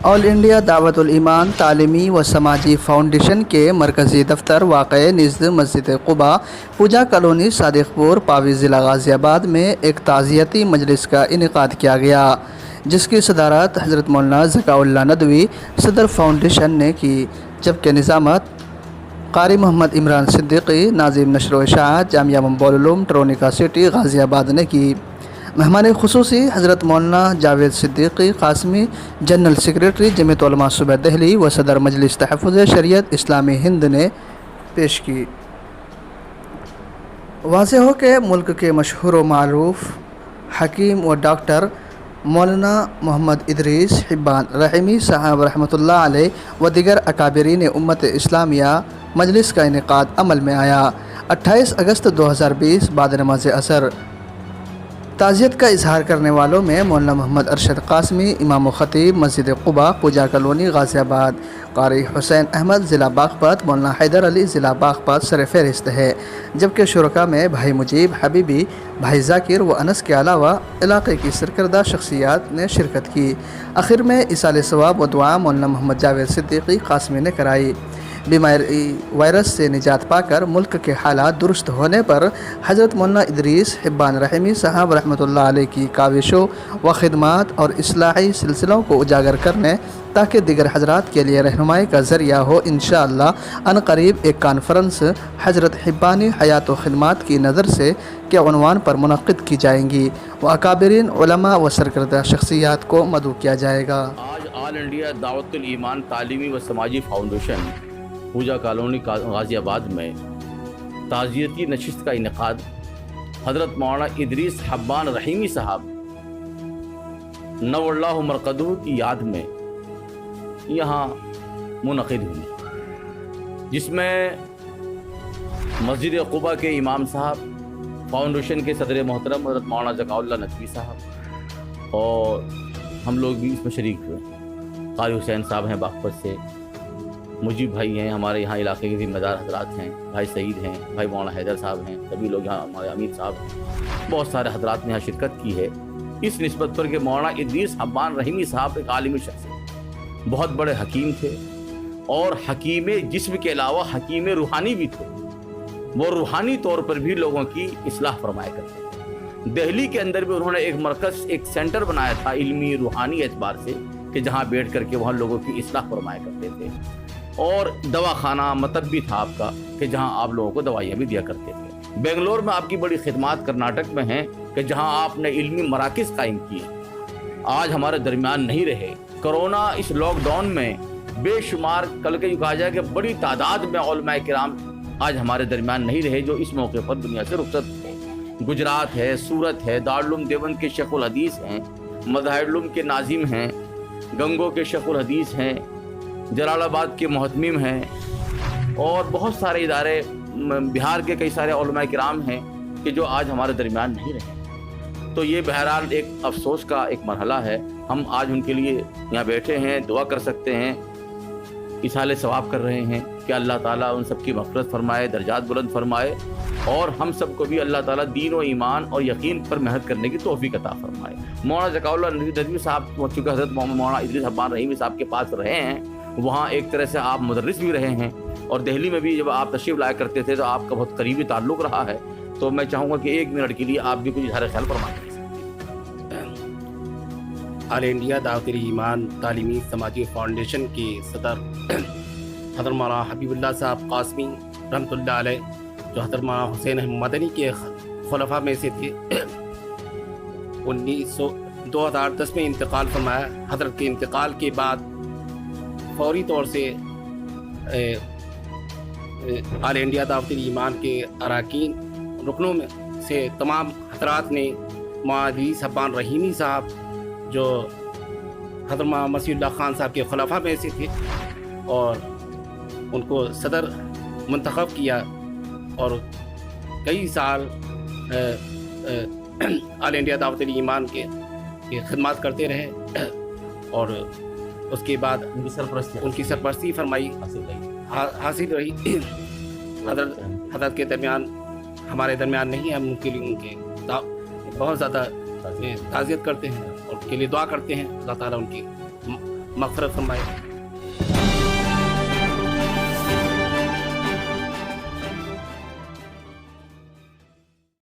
All India दावतुल ईमान तालीमी व समाजी फाउंडेशन के मरकज़ी दफ्तर वाक़ निज़द मस्जिद क़ुबा पूजा कॉलोनी सादिकपुर पावी ज़िला गाज़ियाबाद में एक ताज़ियती मजलिस का इनेकाद किया गया, जिसकी सदारत हज़रत मौलाना ज़काउल्लाह नदवी सदर फाउंडेशन ने की, जबकि निज़ामत क़ारी मोहम्मद इमरान सिद्दीकी नाज़िम नशर व इशाअत जामिया मुंबई उलूम ट्रोनिका सिटी गाज़ियाबाद ने की। मेहमान खुसूसी हज़रत मौलाना जावेद सिद्दीकी क़ासमी जनरल सेक्रेटरी जमीयत उलमा सूबा दिल्ली व सदर मजलिस तहफ़्फ़ुज़ शरीयत इस्लामी हिंद ने पेश की। वाज़ेह हो कि मुल्क के मशहूर व मारूफ हकीम व डॉक्टर मौलाना मोहम्मद इदरीस हिब्बान रहीमी साहब रहमतुल्लाह अलैह व दिगर अकाबिरीन उम्मत इस्लामिया मजलिस का इनेकाद अमल में आया। 28 अगस्त 2020 बाद नमाज असर। ताज़ियत का इजहार करने वालों में मौलाना मोहम्मद अरशद क़ासमी इमाम व ख़तीब मस्जिद क़ुबा पूजा कॉलोनी गाज़ियाबाद, क़ारी हुसैन अहमद ज़िला बाग़पत, मौलाना हैदर अली ज़िला बाग़पत सर फ़हरिस्त है, जबकि शुरका में भाई मुजीब हबीबी, भाई ज़ाकिर व अनस के अलावा इलाक़े की सरकर्दा शख्सियात ने शिरकत की। आखिर में इसाले सवाब व दुआ मौलाना मोहम्मद जावेद सिद्दीकी क़ासमी ने कराई। बीमारी वायरस से निजात पाकर मुल्क के हालात दुरुस्त होने पर हज़रत मौलाना इदरीस हिब्बान रहीमी साहब रहमतुल्लाह अलैह की काविशों व खिदमात और इस्लाही सिलसिलों को उजागर करने ताकि दिगर हजरात के लिए रहनुमाई का ज़रिया हो, इंशाअल्लाह अनक़रीब एक कॉन्फ्रेंस हज़रत हिब्बानी हयात व खिदमात की नज़र से के उन्वान पर मुनक़्क़िद की जाएंगी व अकाबिरीन उलमा व सरकर्दा शख्सियात को मदऊ किया जाएगा। आज ऑल इंडिया दावतुल ईमान तालीमी व समाजी फाउंडेशन पूजा कॉलोनी गाज़ियाबाद में ताज़ियती नशिस्त का इनेकाद हज़रत मौलाना इदरीस हिब्बान रहीमी साहब नव्वल्लाहु मरक़दहू की याद में यहाँ मुनक़िद हुई, जिसमें मस्जिद क़ुबा के इमाम साहब, फाउंडेशन के सदर मोहतरम हज़रत मौलाना ज़काउल्लाह नदवी साहब और हम लोग भी इसमें शरीक हुए। क़ारी हुसैन साहब हैं बाग़पत से, मुजीब भाई हैं, हमारे यहाँ इलाके के ज़िम्मेदार हजरात हैं, भाई सईद हैं, भाई मौलाना हैदर साहब हैं, सभी लोग यहाँ, हमारे अमीर साहब, बहुत सारे हजरात ने यहाँ शिरकत की है। इस निस्बत पर कि मौलाना इदरीस हिब्बान रहीमी साहब एक आलिमी शख्स है, बहुत बड़े हकीम थे और हकीम जिस्म के अलावा हकीम रूहानी भी थे। वो रूहानी तौर पर भी लोगों की इस्लाह फरमाया करते थे। दिल्ली के अंदर भी उन्होंने एक मरकज़, एक सेंटर बनाया था इल्मी रूहानी एतबार से, कि जहाँ बैठ करके वहाँ लोगों की इस्लाह फरमाया करते थे, और दवाखाना मतलब भी था आपका कि जहाँ आप लोगों को दवाइयाँ भी दिया करते थे। बेंगलोर में आपकी बड़ी खिदमात कर्नाटक में हैं कि जहाँ आपने इल्मी मराकिज़ कायम किए, आज हमारे दरमियान नहीं रहे। कोरोना इस लॉकडाउन में बेशुमार, कल के कहा जाए कि बड़ी तादाद में उलमाए किराम आज हमारे दरमियान नहीं रहे, जो इस मौके पर दुनिया से रुखसत हुए। गुजरात है, सूरत है, दारुल देवबंद के शेखुल हदीस हैं, मज़ाहिरुल के नाजिम हैं, गंगो के शेखुल हदीस हैं, जलालाबाद के मुहतमिम हैं और बहुत सारे इदारे, बिहार के कई सारे उलमाए किराम हैं कि जो आज हमारे दरमियान नहीं रहे। तो ये बहरहाल एक अफसोस का एक मरहला है। हम आज उनके लिए यहाँ बैठे हैं, दुआ कर सकते हैं, इसाले सवाब कर रहे हैं कि अल्लाह ताला उन सब की मग़फ़िरत फरमाए, दर्जात बुलंद फरमाए और हम सब को भी अल्लाह ताला दीन व ईमान और यकीन पर मेहनत करने की तौफ़ीक़ अता फरमाए। मौलाना ज़काउल्लाह नदवी साहब, चूँकि हज़रत मौलाना इदरीस हिब्बान रहीमी साहब के पास रहे हैं, वहाँ एक तरह से आप मुदर्रिस भी रहे हैं और दिल्ली में भी जब आप तशरीफ़ लाया करते थे तो आपका बहुत करीबी ताल्लुक़ रहा है। तो मैं चाहूँगा कि 1 मिनट के लिए आप भी कुछ इज़हार ख्याल फरमाएं। ऑल इंडिया दावतुल ईमान तालीमी समाजी फाउंडेशन के सदर हज़रत मौलाना हबीबुल्लाह साहब क़ासमी रहमतुल्लाह अलैह, जो हज़रत मौलाना हुसैन मदनी के खुलफा में से थे, 2010 में इंतकाल फरमाया। हज़रत के इंतकाल के बाद फौरी तौर से ऑल इंडिया दावतुल ईमान के अरकान रुकनों में से तमाम हजरात ने मौलाना इदरीस हिब्बान रहीमी साहब, जो हज़रत मौलाना मसीहुल्लाह खान साहब के खुलफा में से थे, और उनको सदर मुंतखब किया और कई साल ऑल इंडिया दावतुल ईमान के खिदमत करते रहे और उसके बाद उनकी सरपरस्ती फरमाई हासिल रही। हज़रत के दरमियान, हमारे दरमियान नहीं है, हम उनके लिए उनके बहुत ज़्यादा ताज़ियत करते हैं और उनके लिए दुआ करते हैं। अल्लाह ताला उनकी मग़फ़रत फरमाए।